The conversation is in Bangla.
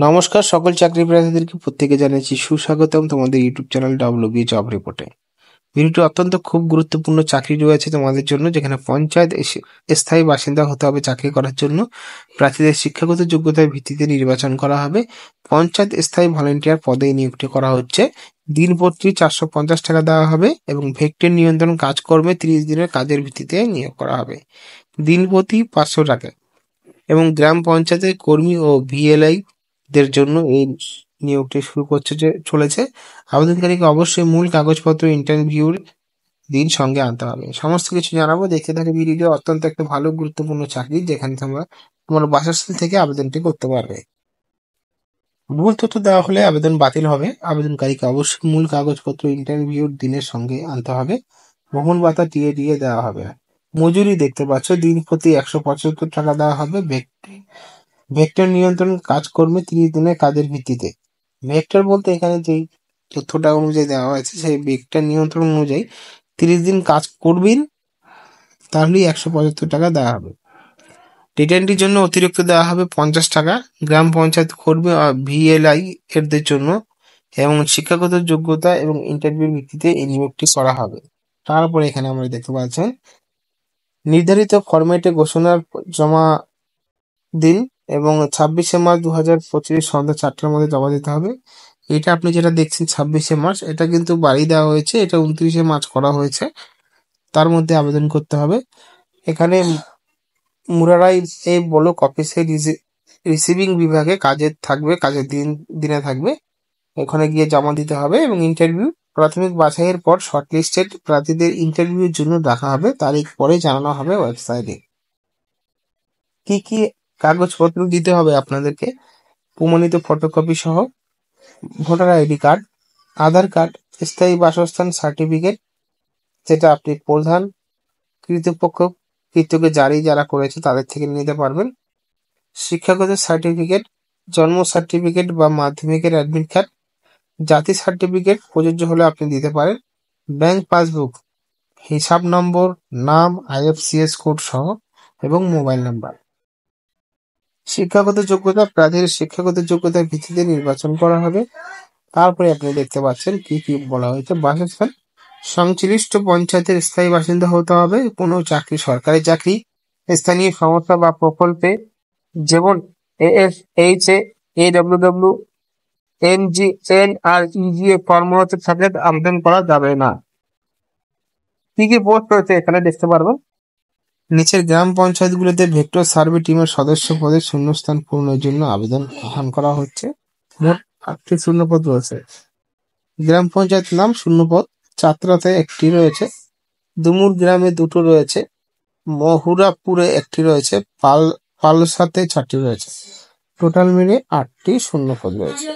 নমস্কার সকল চাকরি প্রার্থীদেরকে প্রত্যেকে জানাচ্ছি সুস্বাগতম তোমাদের ইউটিউব চ্যানেল WB জব রিপোর্টে। ভিডিওটি অত্যন্ত খুব গুরুত্বপূর্ণ চাকরি রয়েছে তোমাদের জন্য, যেখানে পঞ্চায়েত স্থায়ী বাসিন্দা হতে হবে চাকরি করার জন্য। প্রার্থীদের শিক্ষাগত যোগ্যতার ভিত্তিতে নির্বাচন করা হবে। পঞ্চায়েত স্থায়ী ভলেন্টিয়ার পদে নিযুক্তি করা হচ্ছে। দিনপত্রী 450 টাকা দেওয়া হবে এবং ভেক্টর নিয়ন্ত্রণ কাজকর্মে 30 দিনের কাজের ভিত্তিতে নিয়োগ করা হবে। দিনপ্রতি 500 টাকা। এবং গ্রাম পঞ্চায়েতের কর্মী ও VLI দের জন্য এই নিয়োগটি শুরু চলেছে। আবেদনকারীকে অবশ্যই মূল কাগজপত্র ইন্টারভিউর দিন সঙ্গে আনতে হবে। সমস্ত কিছু জানাবো, দেখতে থাকে ভিডিওটি। অত্যন্ত একটা ভালো গুরুত্বপূর্ণ চাকরি, যেখানে তোমরা তোমার বাসস্থান থেকে আবেদনটি করতে পারবে। ভুল তথ্য দেওয়া হলে আবেদন বাতিল হবে। আবেদনকারীকে অবশ্যই মূল কাগজপত্র ইন্টারভিউর দিনের সঙ্গে আনতে হবে। ভ্রমণ ভাতা টিএ দেওয়া হবে। মজুরি দেখতে পাচ্ছ, দিন প্রতি 175 টাকা দেওয়া হবে। ভেক্টর নিয়ন্ত্রণ কাজকর্মে 30 দিনের কাজের ভিত্তিতে। ভেক্টর বলতে এখানে যেই তথ্যটা অনুযায়ী দেওয়া হয়েছে, সেই ভেক্টর নিয়ন্ত্রণ অনুযায়ী 30 দিন কাজ করবেন, তাহলেই 175 টাকা দেওয়া হবে। রিটার্নটির জন্য অতিরিক্ত দেওয়া হবে 50 টাকা। গ্রাম পঞ্চায়েত কর্মী VLI এরদের জন্য এবং শিক্ষাগত যোগ্যতা এবং ইন্টারভিউর ভিত্তিতে এই নিয়োগটি করা হবে। তারপরে এখানে আমরা দেখতে পাচ্ছেন, নির্ধারিত ফরম্যাটে ঘোষণা জমা দিন এবং 26শে মার্চ 2025 সন্ধ্যা 4টার মধ্যে জমা দিতে হবে। এটা আপনি যেটা দেখছেন 26শে মার্চ, এটা কিন্তু বাড়িয়ে দেওয়া হয়েছে। এটা 29শে মার্চ করা হয়েছে। তার মধ্যে আবেদন করতে হবে। এখানে মুরারাই ব্লক অফিসে রিসিভিং বিভাগে কাজের দিনে থাকবে। ওখানে গিয়ে জমা দিতে হবে এবং ইন্টারভিউ প্রাথমিক বাছাইয়ের পর শর্টলিস্টেড প্রার্থীদের ইন্টারভিউর জন্য ডাকা হবে। তারিখ পরে জানানো হবে ওয়েবসাইটে। কি কি কাগজপত্র দিতে হবে আপনাদেরকে? প্রমাণিত ফটোকপি সহ ভোটার ID কার্ড, আধার কার্ড, স্থায়ী বাসস্থান সার্টিফিকেট, যেটা আপনি প্রধান কৃতজ্ঞ জারি যারা করেছে তাদের থেকে নিতে পারবেন। শিক্ষাগত সার্টিফিকেট, জন্ম সার্টিফিকেট বা মাধ্যমিকের অ্যাডমিট কার্ড, জাতি সার্টিফিকেট প্রযোজ্য হলে আপনি দিতে পারেন। ব্যাংক পাসবুক, হিসাব নম্বর, নাম, IFSC কোড সহ এবং মোবাইল নাম্বার। শিক্ষাগত যোগ্যতা, প্রার্থীর শিক্ষাগত যোগ্যতার ভিত্তিতে নির্বাচন করা হবে। তারপরে আপনি দেখতে পাচ্ছেন কি কি বলা হয়েছে। বাসস্থান, সংশ্লিষ্ট পঞ্চায়েতের স্থায়ী বাসিন্দা হতে হবে। কোনো চাকরি, সরকারি চাকরি, স্থানীয় সংস্থা বা প্রকল্পে, যেমন AFHA, AWW, MGNREGA কর্মরত থাকলে আবেদন করা যাবে না। কি কি পোস্ট রয়েছে এখানে দেখতে পারবেন। নিচের গ্রাম পঞ্চায়েতগুলোতে ভেক্টর সার্ভে টিমের সদস্য পদে শূন্যস্থান পূরণের জন্য আবেদন আহ্বান করা হচ্ছে। মোট 8টি শূন্যপদ রয়েছে। গ্রাম পঞ্চায়েত নাম শূন্যপদ, চাতরাতে 1টি রয়েছে, দুমুর গ্রামে 2টো রয়েছে, মহুরাপুরে 1টি রয়েছে, পালসাতে 4টি রয়েছে। টোটাল মিলে 8টি শূন্যপদ রয়েছে।